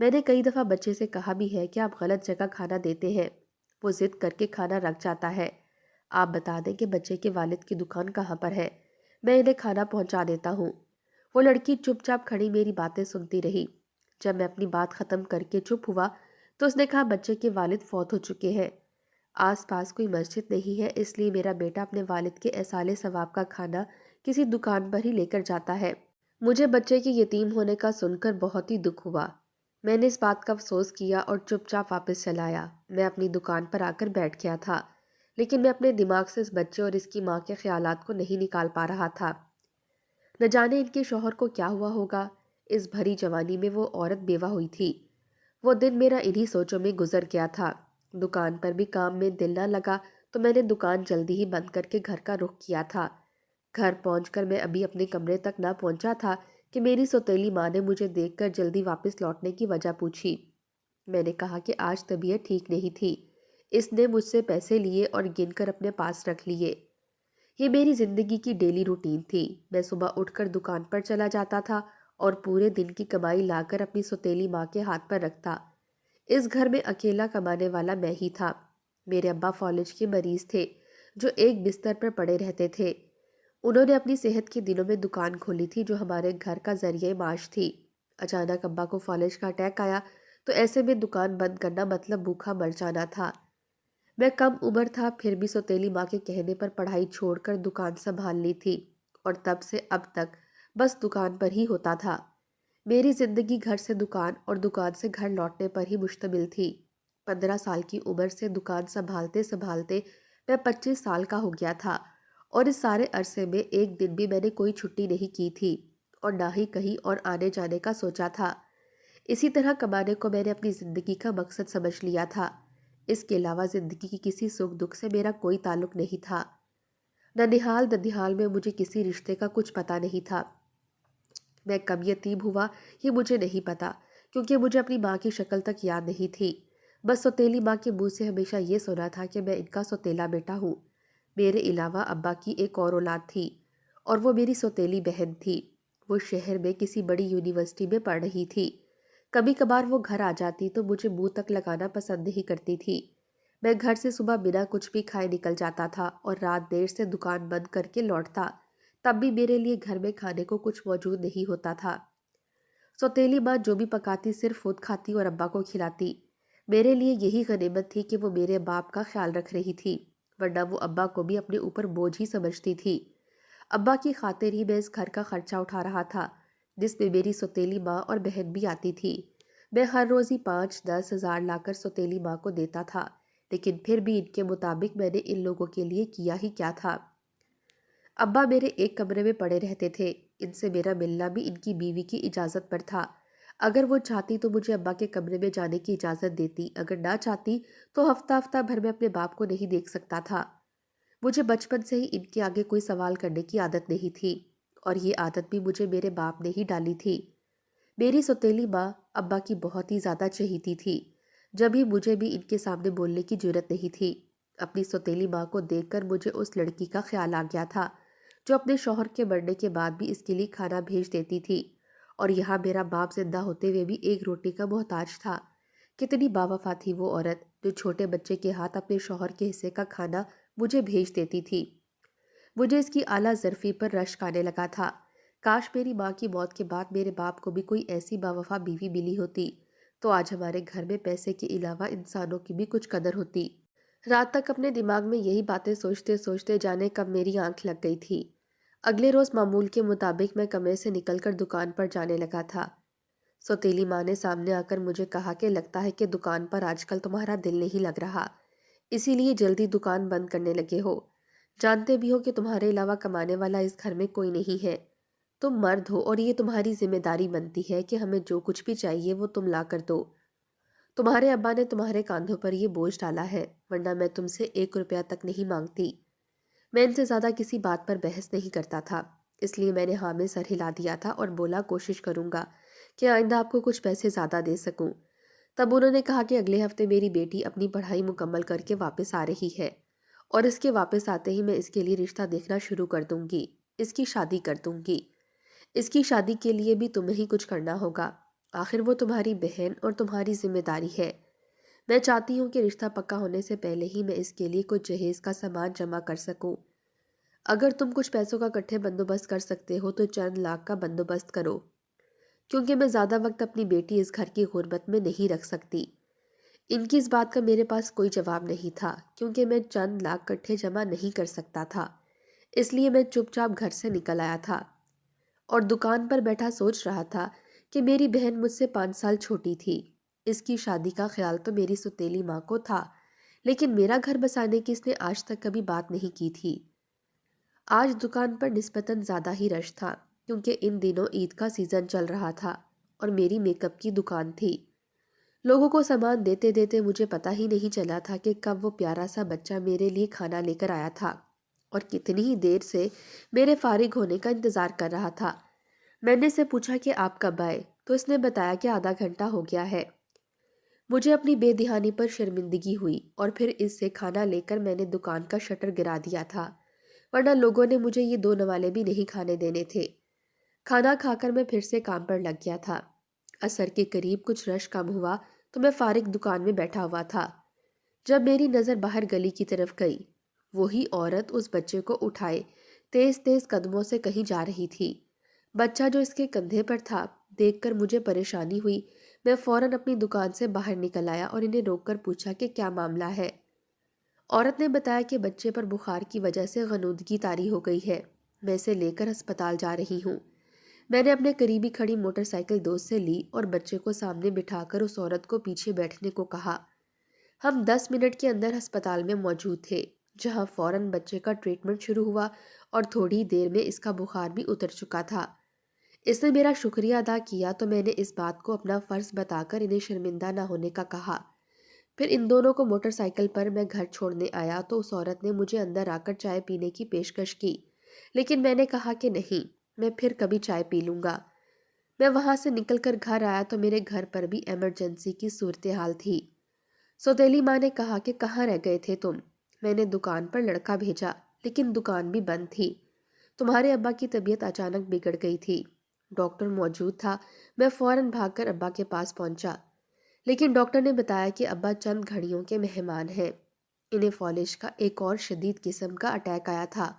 میں نے کئی دفعہ بچے سے کہا بھی ہے کہ آپ غلط جگہ کھانا دیتے ہیں، وہ ضد کر کے کھانا رکھ جاتا ہے۔ آپ بتا دیں کہ بچے کے والد کی دکان کہاں پر ہے، میں انہیں کھانا پہنچا دیتا ہوں۔ وہ لڑکی چپ چاپ کھڑی میری باتیں سنتی رہی۔ جب میں اپنی بات ختم کر کے چپ ہوا تو اس نے کہا بچے کے والد فوت ہو چکے ہیں، آس پاس کوئی مسجد نہیں ہے، اس لیے میرا بیٹا اپنے والد کے ایصال ثواب کا کھانا کسی دکان پر ہی لے کر جاتا ہے۔ مجھے بچے کے یتیم ہونے کا سن کر بہت ہی دکھ ہوا۔ میں نے اس بات کا افسوس کیا اور چپ چاپ واپس چلا آیا۔ میں اپنی دکان پر آ کر بیٹھ گیا تھا، لیکن میں اپنے دماغ سے اس بچے اور اس کی ماں کے خیالات کو نہیں نکال پا رہا تھا۔ نہ جانے ان کے شوہر کو کیا ہوا ہوگا۔ اس بھری جوانی میں وہ عورت بیوہ ہوئی تھی۔ وہ دن میرا انہی سوچوں میں گزر گیا تھا۔ دکان پر بھی کام میں دل نہ لگا تو میں نے دکان جلدی ہی بند کر کے گھر کا رخ کیا تھا۔ گھر پہنچ کر میں ابھی اپنے کمرے تک نہ پہنچا تھا کہ میری سوتیلی ماں نے مجھے دیکھ کر جلدی واپس لوٹنے کی وجہ پوچھی۔ میں نے کہا کہ آج طبیعت ٹھیک نہیں تھی۔ اس نے مجھ سے پیسے لیے اور گن کر اپنے پاس رکھ لیے۔ یہ میری زندگی کی ڈیلی روٹین تھی۔ میں صبح اٹھ کر دکان پر چلا جاتا تھا اور پورے دن کی کمائی لا کر اپنی سوتیلی ماں کے ہاتھ پر رکھتا۔ اس گھر میں اکیلا کمانے والا میں ہی تھا۔ میرے ابا فالج کے مریض تھے جو ایک بستر پر پڑے رہتے تھے۔ انہوں نے اپنی صحت کے دنوں میں دکان کھولی تھی جو ہمارے گھر کا ذریعہ معاش تھی۔ اچانک ابا کو فالج کا اٹیک آیا تو ایسے میں دکان بند کرنا مطلب بھوکا مر جانا تھا۔ میں کم عمر تھا پھر بھی سوتیلی ماں کے کہنے پر پڑھائی چھوڑ کر دکان سنبھال لی تھی اور تب سے اب تک بس دکان پر ہی ہوتا تھا۔ میری زندگی گھر سے دکان اور دکان سے گھر لوٹنے پر ہی مشتمل تھی۔ 15 سال کی عمر سے دکان سنبھالتے سنبھالتے میں 25 سال کا ہو گیا تھا اور اس سارے عرصے میں ایک دن بھی میں نے کوئی چھٹی نہیں کی تھی اور نہ ہی کہیں اور آنے جانے کا سوچا تھا۔ اسی طرح کمانے کو میں نے اپنی زندگی کا مقصد سمجھ لیا تھا۔ اس کے علاوہ زندگی کی کسی سکھ دکھ سے میرا کوئی تعلق نہیں تھا۔ نہ نہال نہ دھیال میں مجھے کسی رشتے کا کچھ پتہ نہیں تھا۔ میں کب یتیم ہوا یہ مجھے نہیں پتا کیونکہ مجھے اپنی ماں کی شکل تک یاد نہیں تھی۔ بس سوتیلی ماں کے منہ سے ہمیشہ یہ سنا تھا کہ میں ان کا سوتیلا بیٹا ہوں۔ میرے علاوہ ابا کی ایک اور اولاد تھی اور وہ میری سوتیلی بہن تھی۔ وہ شہر میں کسی بڑی یونیورسٹی میں پڑھ رہی تھی۔ کبھی کبھار وہ گھر آ جاتی تو مجھے منہ تک لگانا پسند نہیں کرتی تھی۔ میں گھر سے صبح بنا کچھ بھی کھائے نکل جاتا تھا اور رات دیر سے دکان بند کر کے لوٹتا، تب بھی میرے لیے گھر میں کھانے کو کچھ موجود نہیں ہوتا تھا۔ سوتیلی ماں جو بھی پکاتی صرف خود کھاتی اور ابا کو کھلاتی۔ میرے لیے یہی غنیمت تھی کہ وہ میرے باپ کا خیال رکھ رہی تھی، ورنہ وہ ابا کو بھی اپنے اوپر بوجھ ہی سمجھتی تھی۔ ابا کی خاطر ہی میں اس گھر کا خرچہ اٹھا رہا تھا جس میں میری سوتیلی ماں اور بہن بھی آتی تھی۔ میں ہر روز ہی 5-10 ہزار لا کر سوتیلی ماں کو دیتا تھا، لیکن پھر بھی ان کے مطابق میں نے ان لوگوں کے لیے کیا ہی کیا تھا۔ ابا میرے ایک کمرے میں پڑے رہتے تھے۔ ان سے میرا ملنا بھی ان کی بیوی کی اجازت پر تھا۔ اگر وہ چاہتی تو مجھے ابا کے کمرے میں جانے کی اجازت دیتی، اگر نہ چاہتی تو ہفتہ ہفتہ بھر میں اپنے باپ کو نہیں دیکھ سکتا تھا۔ مجھے بچپن سے ہی ان کے آگے کوئی سوال کرنے کی عادت نہیں تھی اور یہ عادت بھی مجھے میرے باپ نے ہی ڈالی تھی۔ میری سوتیلی ماں ابا کی بہت ہی زیادہ چہیتی تھی، جب ہی مجھے بھی ان کے سامنے بولنے کی جرت نہیں تھی۔ اپنی سوتیلی ماں کو دیکھ کر مجھے اس لڑکی کا خیال آ گیا تھا جو اپنے شوہر کے مرنے کے بعد بھی اس کے لیے کھانا بھیج دیتی تھی، اور یہاں میرا باپ زندہ ہوتے ہوئے بھی ایک روٹی کا محتاج تھا۔ کتنی باوفا تھی وہ عورت جو چھوٹے بچے کے ہاتھ اپنے شوہر کے حصے کا کھانا مجھے بھیج دیتی تھی۔ مجھے اس کی اعلیٰ ظرفی پر رشک آنے لگا تھا۔ کاش میری ماں کی موت کے بعد میرے باپ کو بھی کوئی ایسی باوفا بیوی ملی ہوتی تو آج ہمارے گھر میں پیسے کے علاوہ انسانوں کی بھی کچھ قدر ہوتی۔ رات تک اپنے دماغ میں یہی باتیں سوچتے سوچتے جانے کب میری آنکھ لگ گئی تھی۔ اگلے روز معمول کے مطابق میں کمرے سے نکل کر دکان پر جانے لگا تھا۔ سوتیلی ماں نے سامنے آ کر مجھے کہا کہ لگتا ہے کہ دکان پر آج کل تمہارا دل نہیں لگ رہا، اسی لیے جلدی دکان بند کرنے لگے ہو۔ جانتے بھی ہو کہ تمہارے علاوہ کمانے والا اس گھر میں کوئی نہیں ہے۔ تم مرد ہو اور یہ تمہاری ذمہ داری بنتی ہے کہ ہمیں جو کچھ بھی چاہیے وہ تم لا کر دو۔ تمہارے ابا نے تمہارے کاندھوں پر یہ بوجھ ڈالا ہے، ورنہ میں تم سے 1 روپیہ تک نہیں مانگتی۔ میں ان سے زیادہ کسی بات پر بحث نہیں کرتا تھا، اس لیے میں نے ہاں میں سر ہلا دیا تھا اور بولا کوشش کروں گا کہ آئندہ آپ کو کچھ پیسے زیادہ دے سکوں۔ تب انہوں نے کہا کہ اگلے ہفتے میری بیٹی اپنی پڑھائی مکمل کر کے واپس آ رہی ہے اور اس کے واپس آتے ہی میں اس کے لیے رشتہ دیکھنا شروع کر دوں گی، اس کی شادی کر دوں گی۔ اس کی شادی کے لیے بھی تمہیں ہی کچھ کرنا ہوگا۔ آخر وہ تمہاری بہن اور تمہاری ذمہ داری ہے۔ میں چاہتی ہوں کہ رشتہ پکا ہونے سے پہلے ہی میں اس کے لیے کچھ جہیز کا سامان جمع کر سکوں۔ اگر تم کچھ پیسوں کا اکٹھے بندوبست کر سکتے ہو تو چند لاکھ کا بندوبست کرو، کیونکہ میں زیادہ وقت اپنی بیٹی اس گھر کی غربت میں نہیں رکھ سکتی۔ ان کی اس بات کا میرے پاس کوئی جواب نہیں تھا، کیونکہ میں چند لاکھ اکٹھے جمع نہیں کر سکتا تھا۔ اس لیے میں چپ چاپ گھر سے نکل آیا تھا اور دکان پر بیٹھا سوچ رہا تھا کہ میری بہن مجھ سے 5 سال چھوٹی تھی۔ اس کی شادی کا خیال تو میری سوتیلی ماں کو تھا، لیکن میرا گھر بسانے کی اس نے آج تک کبھی بات نہیں کی تھی۔ آج دکان پر نسبتاً زیادہ ہی رش تھا، کیونکہ ان دنوں عید کا سیزن چل رہا تھا اور میری میک اپ کی دکان تھی۔ لوگوں کو سامان دیتے دیتے مجھے پتہ ہی نہیں چلا تھا کہ کب وہ پیارا سا بچہ میرے لیے کھانا لے کر آیا تھا اور کتنی ہی دیر سے میرے فارغ ہونے کا انتظار کر رہا تھا۔ میں نے اسے پوچھا کہ آپ کب آئے تو اس نے بتایا کہ آدھا گھنٹہ ہو گیا ہے۔ مجھے اپنی بے دہانی پر شرمندگی ہوئی اور پھر اس سے کھانا لے کر میں نے دکان کا شٹر گرا دیا تھا، ورنہ لوگوں نے مجھے یہ 2 نوالے بھی نہیں کھانے دینے تھے۔ کھانا کھا کر میں پھر سے کام پر لگ گیا تھا۔ عصر کے قریب کچھ رش کم ہوا تو میں فارغ دکان میں بیٹھا ہوا تھا، جب میری نظر باہر گلی کی طرف گئی۔ وہی عورت اس بچے کو اٹھائے تیز تیز قدموں سے کہیں جا رہی تھی۔ بچہ جو اس کے کندھے پر تھا دیکھ کر مجھے پریشانی ہوئی۔ میں فوراً اپنی دکان سے باہر نکل آیا اور انہیں روک کر پوچھا کہ کیا معاملہ ہے۔ عورت نے بتایا کہ بچے پر بخار کی وجہ سے غنودگی طاری ہو گئی ہے، میں اسے لے کر ہسپتال جا رہی ہوں۔ میں نے اپنے قریبی کھڑی موٹر سائیکل دوست سے لی اور بچے کو سامنے بٹھا کر اس عورت کو پیچھے بیٹھنے کو کہا۔ ہم 10 منٹ کے اندر ہسپتال میں موجود تھے، جہاں فوراً بچے کا ٹریٹمنٹ شروع ہوا اور تھوڑی دیر میں اس کا بخار بھی اتر چکا تھا۔ اس نے میرا شکریہ ادا کیا تو میں نے اس بات کو اپنا فرض بتا کر انہیں شرمندہ نہ ہونے کا کہا۔ پھر ان دونوں کو موٹر سائیکل پر میں گھر چھوڑنے آیا تو اس عورت نے مجھے اندر آ کر چائے پینے کی پیشکش کی، لیکن میں نے کہا کہ نہیں، میں پھر کبھی چائے پی لوں گا۔ میں وہاں سے نکل کر گھر آیا تو میرے گھر پر بھی ایمرجنسی کی صورتحال تھی۔ سوتیلی ماں نے کہا کہ کہاں رہ گئے تھے تم؟ میں نے دکان پر لڑکا بھیجا، لیکن دکان بھی بند تھی۔ تمہارے ابا کی طبیعت اچانک بگڑ گئی تھی، ڈاکٹر موجود تھا۔ میں فوراً بھاگ کر ابا کے پاس پہنچا، لیکن ڈاکٹر نے بتایا کہ ابا چند گھڑیوں کے مہمان ہیں، انہیں فالج کا ایک اور شدید قسم کا اٹیک آیا تھا۔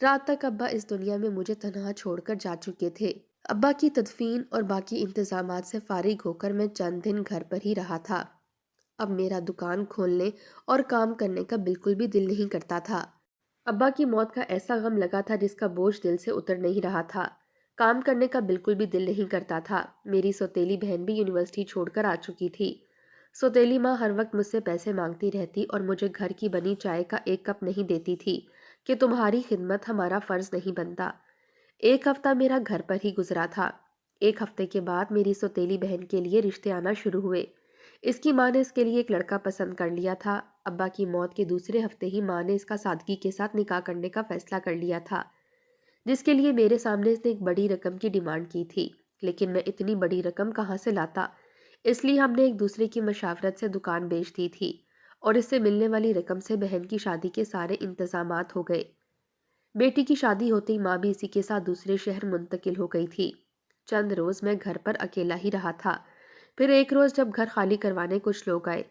رات تک ابا اس دنیا میں مجھے تنہا چھوڑ کر جا چکے تھے۔ ابا کی تدفین اور باقی انتظامات سے فارغ ہو کر میں چند دن گھر پر ہی رہا تھا۔ اب میرا دکان کھولنے اور کام کرنے کا بالکل بھی دل نہیں کرتا تھا۔ ابا کی موت کا ایسا غم لگا تھا جس کا بوجھ دل سے اتر نہیں رہا تھا۔ کام کرنے کا بالکل بھی دل نہیں کرتا تھا۔ میری سوتیلی بہن بھی یونیورسٹی چھوڑ کر آ چکی تھی۔ سوتیلی ماں ہر وقت مجھ سے پیسے مانگتی رہتی اور مجھے گھر کی بنی چائے کا ایک کپ نہیں دیتی تھی کہ تمہاری خدمت ہمارا فرض نہیں بنتا۔ ایک ہفتہ میرا گھر پر ہی گزرا تھا۔ ایک ہفتے کے بعد میری سوتیلی بہن کے لیے رشتے آنا شروع ہوئے۔ اس کی ماں نے اس کے لیے ایک لڑکا پسند کر لیا تھا۔ ابا کی موت کے دوسرے ہفتے ہی ماں نے اس کا سادگی کے ساتھ نکاح کرنے کا فیصلہ کر لیا تھا، جس کے لیے میرے سامنے اس نے ایک بڑی رقم کی ڈیمانڈ کی تھی، لیکن میں اتنی بڑی رقم کہاں سے لاتا؟ اس لیے ہم نے ایک دوسرے کی مشاورت سے دکان بیچ دی تھی اور اس سے ملنے والی رقم سے بہن کی شادی کے سارے انتظامات ہو گئے۔ بیٹی کی شادی ہوتے ہی ماں بھی اسی کے ساتھ دوسرے شہر منتقل ہو گئی تھی۔ چند روز میں گھر پر اکیلا ہی رہا تھا۔ پھر ایک روز جب گھر خالی کروانے کچھ لوگ آئے،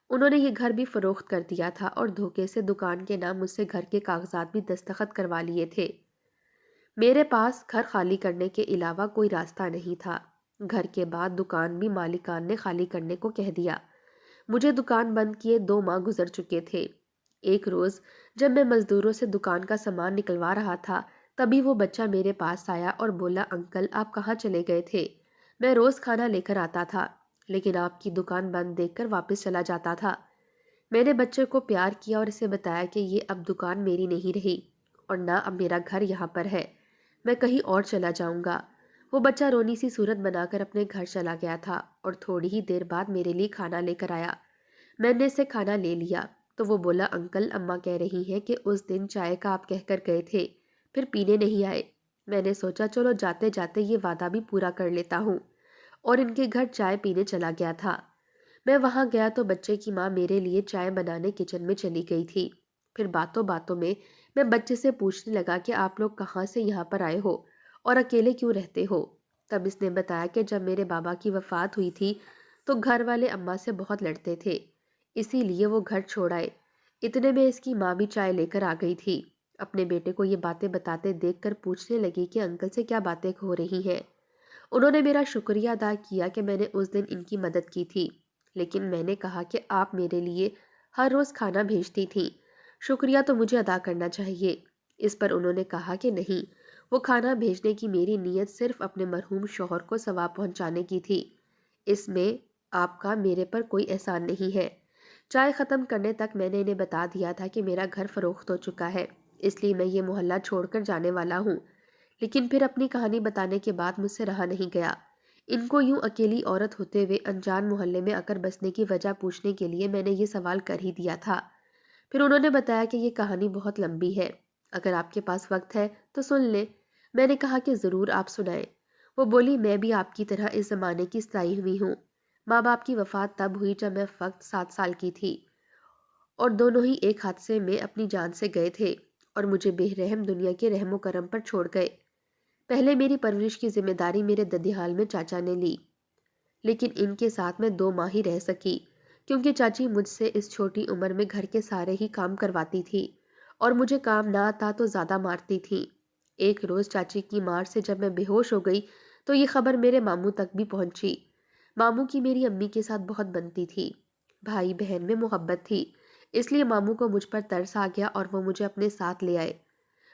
انہوں نے یہ گھر بھی فروخت کر دیا تھا اور دھوکے سے دکان کے نام مجھ سے گھر کے کاغذات بھی دستخط کروا لیے تھے۔ میرے پاس گھر خالی کرنے کے علاوہ کوئی راستہ نہیں تھا۔ گھر کے بعد دکان بھی مالکان نے خالی کرنے کو کہہ دیا۔ مجھے دکان بند کیے 2 ماہ گزر چکے تھے۔ ایک روز جب میں مزدوروں سے دکان کا سامان نکلوا رہا تھا، تبھی وہ بچہ میرے پاس آیا اور بولا، انکل آپ کہاں چلے گئے تھے؟ میں روز کھانا لے کر آتا تھا، لیکن آپ کی دکان بند دیکھ کر واپس چلا جاتا تھا۔ میں نے بچے کو پیار کیا اور اسے بتایا کہ یہ اب دکان میری نہیں رہی اور نہ اب میرا گھر یہاں پر ہے، میں کہیں اور چلا جاؤں گا۔ وہ بچہ رونی سی صورت بنا کر اپنے گھر چلا گیا تھا اور تھوڑی ہی دیر بعد میرے لیے کھانا لے کر آیا۔ میں نے اسے کھانا لے لیا تو وہ بولا، انکل اماں کہہ رہی ہیں کہ اس دن چائے کا آپ کہہ کر گئے تھے، پھر پینے نہیں آئے۔ میں نے سوچا چلو جاتے جاتے یہ وعدہ بھی پورا کر لیتا ہوں، اور ان کے گھر چائے پینے چلا گیا تھا۔ میں وہاں گیا تو بچے کی ماں میرے لیے چائے بنانے کچن میں چلی گئی تھی۔ پھر باتوں باتوں میں بچے سے پوچھنے لگا کہ آپ لوگ کہاں سے یہاں پر آئے ہو اور اکیلے کیوں رہتے ہو؟ تب اس نے بتایا کہ جب میرے بابا کی وفات ہوئی تھی تو گھر والے اماں سے بہت لڑتے تھے، اسی لیے وہ گھر چھوڑ آئے۔ اتنے میں اس کی ماں بھی چائے لے کر آ گئی تھی۔ اپنے بیٹے کو یہ باتیں بتاتے دیکھ کر پوچھنے لگی کہ انکل سے کیا باتیں ہو رہی ہیں۔ انہوں نے میرا شکریہ ادا کیا کہ میں نے اس دن ان کی مدد کی تھی، لیکن میں نے کہا کہ آپ میرے لیے ہر روز کھانا بھیجتی تھیں، شکریہ تو مجھے ادا کرنا چاہیے۔ اس پر انہوں نے کہا کہ نہیں، وہ کھانا بھیجنے کی میری نیت صرف اپنے مرحوم شوہر کو ثواب پہنچانے کی تھی، اس میں آپ کا میرے پر کوئی احسان نہیں ہے۔ چائے ختم کرنے تک میں نے انہیں بتا دیا تھا کہ میرا گھر فروخت ہو چکا ہے، اس لیے میں یہ محلہ چھوڑ کر جانے والا ہوں، لیکن پھر اپنی کہانی بتانے کے بعد مجھ سے رہا نہیں گیا۔ ان کو یوں اکیلی عورت ہوتے ہوئے انجان محلے میں آ کر بسنے کی وجہ پوچھنے کے لیے میں نے یہ سوال کر ہی دیا تھا۔ پھر انہوں نے بتایا کہ یہ کہانی بہت لمبی ہے، اگر آپ کے پاس وقت ہے تو سن لیں۔ میں نے کہا کہ ضرور، آپ سنائیں۔ وہ بولی، میں بھی آپ کی طرح اس زمانے کی ستائی ہوئی ہوں۔ ماں باپ کی وفات تب ہوئی جب میں فقط 7 سال کی تھی، اور دونوں ہی ایک حادثے میں اپنی جان سے گئے تھے اور مجھے بے رحم دنیا کے رحم و کرم پر چھوڑ گئے۔ پہلے میری پرورش کی ذمہ داری میرے ددیال میں چاچا نے لی، لیکن ان کے ساتھ میں 2 ماہ ہی رہ سکی، کیونکہ چاچی مجھ سے اس چھوٹی عمر میں گھر کے سارے ہی کام کرواتی تھی اور مجھے کام نہ آتا تو زیادہ مارتی تھی۔ ایک روز چاچی کی مار سے جب میں بے ہوش ہو گئی تو یہ خبر میرے ماموں تک بھی پہنچی۔ ماموں کی میری امی کے ساتھ بہت بنتی تھی، بھائی بہن میں محبت تھی، اس لیے ماموں کو مجھ پر ترس آ گیا اور وہ مجھے اپنے ساتھ لے آئے۔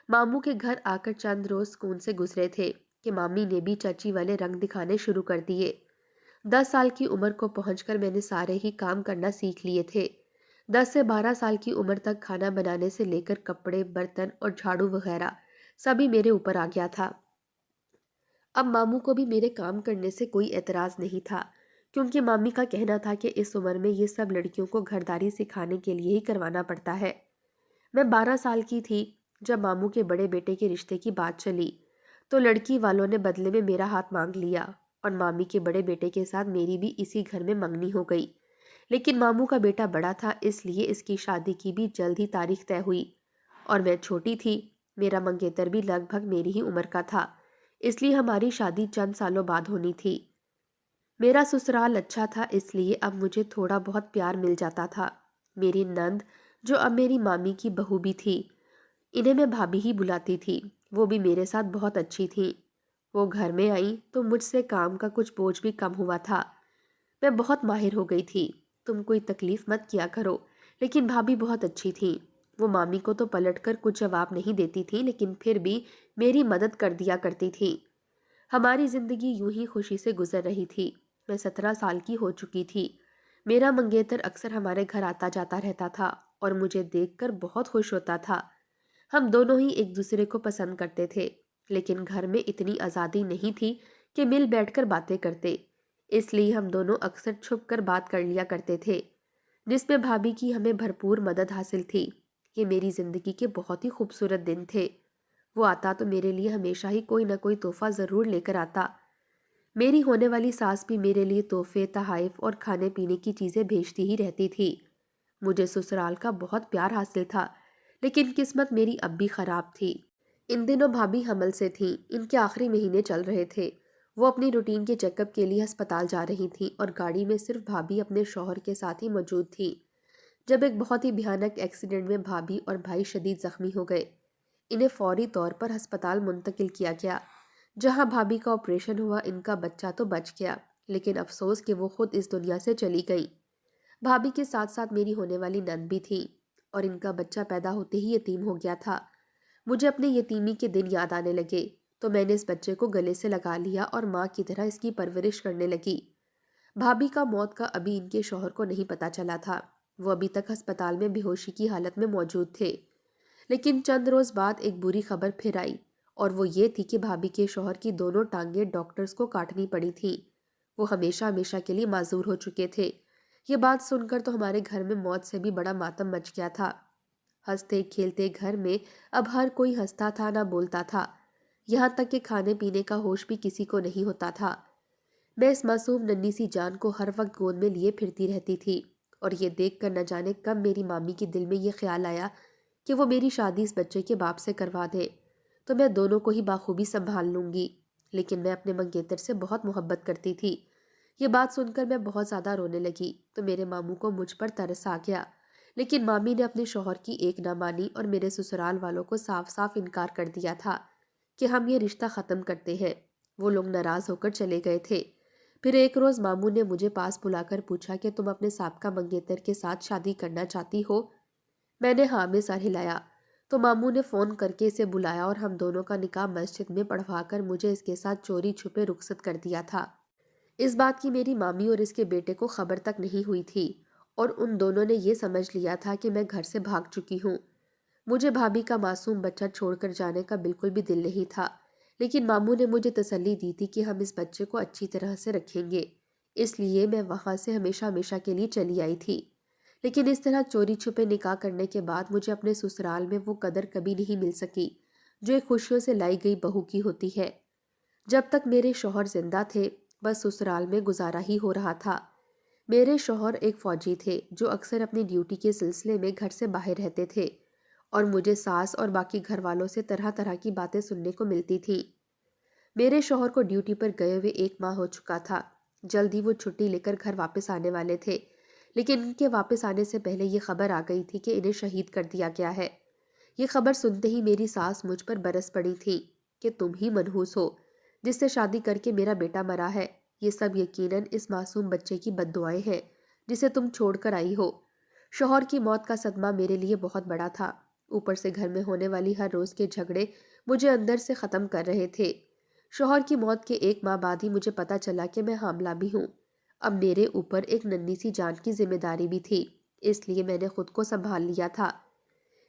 ماموں کے گھر آ کر چند روز سکون سے گزرے تھے کہ مامی نے بھی چچی والے رنگ دکھانے شروع کر دیے۔ 10 سال کی عمر کو پہنچ کر میں نے سارے ہی کام کرنا سیکھ لیے تھے۔ 10 سے 12 سال کی عمر تک کھانا بنانے سے لے کر کپڑے، برتن اور جھاڑو وغیرہ سبھی میرے اوپر آ گیا تھا۔ اب ماموں کو بھی میرے کام کرنے سے کوئی اعتراض نہیں تھا، کیونکہ مامی کا کہنا تھا کہ اس عمر میں یہ سب لڑکیوں کو گھرداری سکھانے کے لیے ہی کروانا پڑتا ہے۔ میں 12 سال کی تھی جب ماموں کے بڑے بیٹے کے رشتے کی بات چلی تو لڑکی والوں نے بدلے میں میرا ہاتھ مانگ لیا اور مامی کے بڑے بیٹے کے ساتھ میری بھی اسی گھر میں منگنی ہو گئی۔ لیکن ماموں کا بیٹا بڑا تھا، اس لیے اس کی شادی کی بھی جلد ہی تاریخ طے ہوئی، اور میں چھوٹی تھی، میرا منگیتر بھی لگ بھگ میری ہی عمر کا تھا، اس لیے ہماری شادی چند سالوں بعد ہونی تھی۔ میرا سسرال اچھا تھا، اس لیے اب مجھے تھوڑا بہت پیار مل جاتا تھا۔ میری نند، جو اب میری مامی کی بہو بھی تھی، انہیں میں بھابھی ہی بلاتی تھی، وہ بھی میرے ساتھ بہت اچھی تھی۔ وہ گھر میں آئیں تو مجھ سے کام کا کچھ بوجھ بھی کم ہوا تھا، میں بہت ماہر ہو گئی تھی۔ تم کوئی تکلیف مت کیا کرو، لیکن بھابھی بہت اچھی تھی، وہ مامی کو تو پلٹ کر کچھ جواب نہیں دیتی تھی، لیکن پھر بھی میری مدد کر دیا کرتی تھی۔ ہماری زندگی یوں ہی خوشی سے گزر رہی تھی۔ میں 17 سال کی ہو چکی تھی۔ میرا منگیتر اکثر ہمارے گھر آتا جاتا رہتا تھا اور مجھے دیکھ کر بہت خوش ہوتا تھا۔ ہم دونوں ہی ایک دوسرے کو پسند کرتے تھے، لیکن گھر میں اتنی آزادی نہیں تھی کہ مل بیٹھ کر باتیں کرتے، اس لیے ہم دونوں اکثر چھپ کر بات کر لیا کرتے تھے، جس میں بھابھی کی ہمیں بھرپور مدد حاصل تھی۔ یہ میری زندگی کے بہت ہی خوبصورت دن تھے۔ وہ آتا تو میرے لیے ہمیشہ ہی کوئی نہ کوئی تحفہ ضرور لے کر آتا۔ میری ہونے والی ساس بھی میرے لیے تحفے، تحائف اور کھانے پینے کی چیزیں بھیجتی ہی رہتی تھی۔ مجھے سسرال کا بہت پیار حاصل تھا، لیکن قسمت میری اب بھی خراب تھی۔ ان دنوں بھابھی حمل سے تھیں، ان کے آخری مہینے چل رہے تھے۔ وہ اپنی روٹین کے چیک اپ کے لیے ہسپتال جا رہی تھیں اور گاڑی میں صرف بھابھی اپنے شوہر کے ساتھ ہی موجود تھی، جب ایک بہت ہی بھیانک ایکسیڈنٹ میں بھابھی اور بھائی شدید زخمی ہو گئے۔ انہیں فوری طور پر ہسپتال منتقل کیا گیا، جہاں بھابھی کا آپریشن ہوا۔ ان کا بچہ تو بچ گیا، لیکن افسوس کہ وہ خود اس دنیا سے چلی گئی۔ بھابھی کے ساتھ ساتھ میری ہونے والی نند بھی تھی، اور ان کا بچہ پیدا ہوتے ہی یتیم ہو گیا تھا۔ مجھے اپنے یتیمی کے دن یاد آنے لگے تو میں نے اس بچے کو گلے سے لگا لیا اور ماں کی طرح اس کی پرورش کرنے لگی۔ بھابھی کا موت کا ابھی ان کے شوہر کو نہیں پتہ چلا تھا، وہ ابھی تک ہسپتال میں بے ہوشی کی حالت میں موجود تھے۔ لیکن چند روز بعد ایک بری خبر پھر آئی، اور وہ یہ تھی کہ بھابھی کے شوہر کی دونوں ٹانگیں ڈاکٹرز کو کاٹنی پڑی تھیں۔ وہ ہمیشہ ہمیشہ کے لیے معذور ہو چکے تھے۔ یہ بات سن کر تو ہمارے گھر میں موت سے بھی بڑا ماتم مچ گیا تھا۔ ہنستے کھیلتے گھر میں اب ہر کوئی ہنستا تھا، نہ بولتا تھا، یہاں تک کہ کھانے پینے کا ہوش بھی کسی کو نہیں ہوتا تھا۔ میں اس معصوم ننھی سی جان کو ہر وقت گود میں لیے پھرتی رہتی تھی، اور یہ دیکھ کر نہ جانے کب میری مامی کے دل میں یہ خیال آیا کہ وہ میری شادی اس بچے کے باپ سے کروا دے تو میں دونوں کو ہی بخوبی سنبھال لوں گی۔ لیکن میں اپنے منگیتر سے بہت محبت کرتی تھی۔ یہ بات سن کر میں بہت زیادہ رونے لگی تو میرے ماموں کو مجھ پر ترس آ گیا، لیکن مامی نے اپنے شوہر کی ایک نہ مانی اور میرے سسرال والوں کو صاف صاف انکار کر دیا تھا کہ ہم یہ رشتہ ختم کرتے ہیں۔ وہ لوگ ناراض ہو کر چلے گئے تھے۔ پھر ایک روز ماموں نے مجھے پاس بلا کر پوچھا کہ تم اپنے سابقہ منگیتر کے ساتھ شادی کرنا چاہتی ہو؟ میں نے ہاں میں سر ہلایا تو ماموں نے فون کر کے اسے بلایا اور ہم دونوں کا نکاح مسجد میں پڑھوا کر مجھے اس کے ساتھ چوری چھپے رخصت کر دیا تھا۔ اس بات کی میری مامی اور اس کے بیٹے کو خبر تک نہیں ہوئی تھی اور ان دونوں نے یہ سمجھ لیا تھا کہ میں گھر سے بھاگ چکی ہوں۔ مجھے بھابھی کا معصوم بچہ چھوڑ کر جانے کا بالکل بھی دل نہیں تھا، لیکن ماموں نے مجھے تسلی دی تھی کہ ہم اس بچے کو اچھی طرح سے رکھیں گے، اس لیے میں وہاں سے ہمیشہ ہمیشہ کے لیے چلی آئی تھی۔ لیکن اس طرح چوری چھپے نکاح کرنے کے بعد مجھے اپنے سسرال میں وہ قدر کبھی نہیں مل سکی جو ایک خوشیوں سے لائی گئی بہو کی ہوتی ہے۔ جب تک میرے شوہر زندہ تھے بس سسرال میں گزارا ہی ہو رہا تھا۔ میرے شوہر ایک فوجی تھے جو اکثر اپنی ڈیوٹی کے سلسلے میں گھر سے باہر رہتے تھے اور مجھے ساس اور باقی گھر والوں سے طرح طرح کی باتیں سننے کو ملتی تھیں۔ میرے شوہر کو ڈیوٹی پر گئے ہوئے 1 ماہ ہو چکا تھا۔ جلد ہی وہ چھٹی لے کر گھر واپس آنے والے تھے، لیکن ان کے واپس آنے سے پہلے یہ خبر آ گئی تھی کہ انہیں شہید کر دیا گیا ہے۔ یہ خبر سنتے ہی میری ساس مجھ پر برس پڑی تھی کہ تم ہی منحوس ہو جس سے شادی کر کے میرا بیٹا مرا ہے۔ یہ سب یقیناً اس معصوم بچے کی بد دعائیں ہیں جسے تم چھوڑ کر آئی ہو۔ شوہر کی موت کا صدمہ میرے لیے بہت بڑا تھا، اوپر سے گھر میں ہونے والی ہر روز کے جھگڑے مجھے اندر سے ختم کر رہے تھے۔ شوہر کی موت کے 1 ماہ بعد ہی مجھے پتا چلا کہ میں حاملہ بھی ہوں۔ اب میرے اوپر ایک ننھی سی جان کی ذمہ داری بھی تھی، اس لیے میں نے خود کو سنبھال لیا تھا۔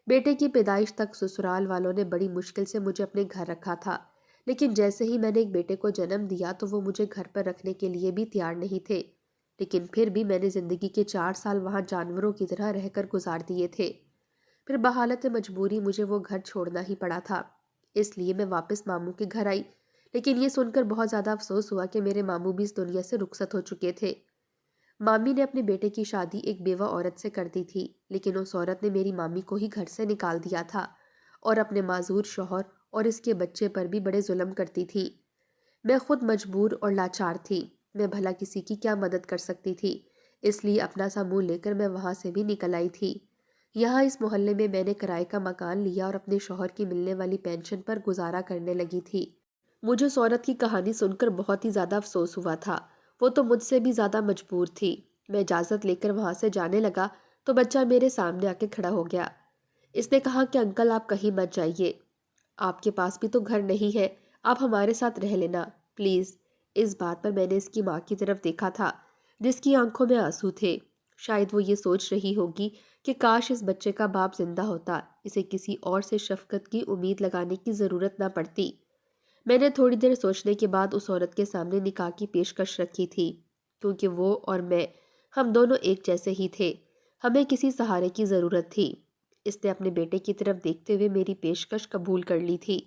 بیٹے کی پیدائش تک سسرال والوں نے بڑی مشکل سے مجھے اپنے گھر رکھا تھا، لیکن جیسے ہی میں نے ایک بیٹے کو جنم دیا تو وہ مجھے گھر پر رکھنے کے لیے بھی تیار نہیں تھے، لیکن پھر بھی میں نے زندگی کے 4 سال وہاں جانوروں کی طرح رہ کر گزار دیے تھے۔ پھر بحالت مجبوری مجھے وہ گھر چھوڑنا ہی پڑا تھا، اس لیے میں واپس ماموں کے گھر آئی، لیکن یہ سن کر بہت زیادہ افسوس ہوا کہ میرے ماموں بھی اس دنیا سے رخصت ہو چکے تھے۔ مامی نے اپنے بیٹے کی شادی ایک بیوہ عورت سے کر دی تھی، لیکن اس عورت نے میری مامی کو ہی گھر سے نکال دیا تھا اور اپنے معذور شوہر اور اس کے بچے پر بھی بڑے ظلم کرتی تھی۔ میں خود مجبور اور لاچار تھی، میں بھلا کسی کی کیا مدد کر سکتی تھی، اس لیے اپنا سا منہ لے کر میں وہاں سے بھی نکل آئی تھی۔ یہاں اس محلے میں نے کرائے کا مکان لیا اور اپنے شوہر کی ملنے والی پینشن پر گزارا کرنے لگی تھی۔ مجھے اس عورت کی کہانی سن کر بہت ہی زیادہ افسوس ہوا تھا، وہ تو مجھ سے بھی زیادہ مجبور تھی۔ میں اجازت لے کر وہاں سے جانے لگا تو بچہ میرے سامنے آ کے کھڑا ہو گیا۔ اس نے کہا کہ انکل آپ کہیں مت جائیے، آپ کے پاس بھی تو گھر نہیں ہے، آپ ہمارے ساتھ رہ لینا پلیز۔ اس بات پر میں نے اس کی ماں کی طرف دیکھا تھا جس کی آنکھوں میں آنسو تھے۔ شاید وہ یہ سوچ رہی ہوگی کہ کاش اس بچے کا باپ زندہ ہوتا، اسے کسی اور سے شفقت کی امید لگانے کی ضرورت نہ پڑتی۔ میں نے تھوڑی دیر سوچنے کے بعد اس عورت کے سامنے نکاح کی پیشکش رکھی تھی، کیونکہ وہ اور میں ہم دونوں ایک جیسے ہی تھے، ہمیں کسی سہارے کی ضرورت تھی۔ اس نے اپنے بیٹے کی طرف دیکھتے ہوئے میری پیشکش قبول کر لی تھی۔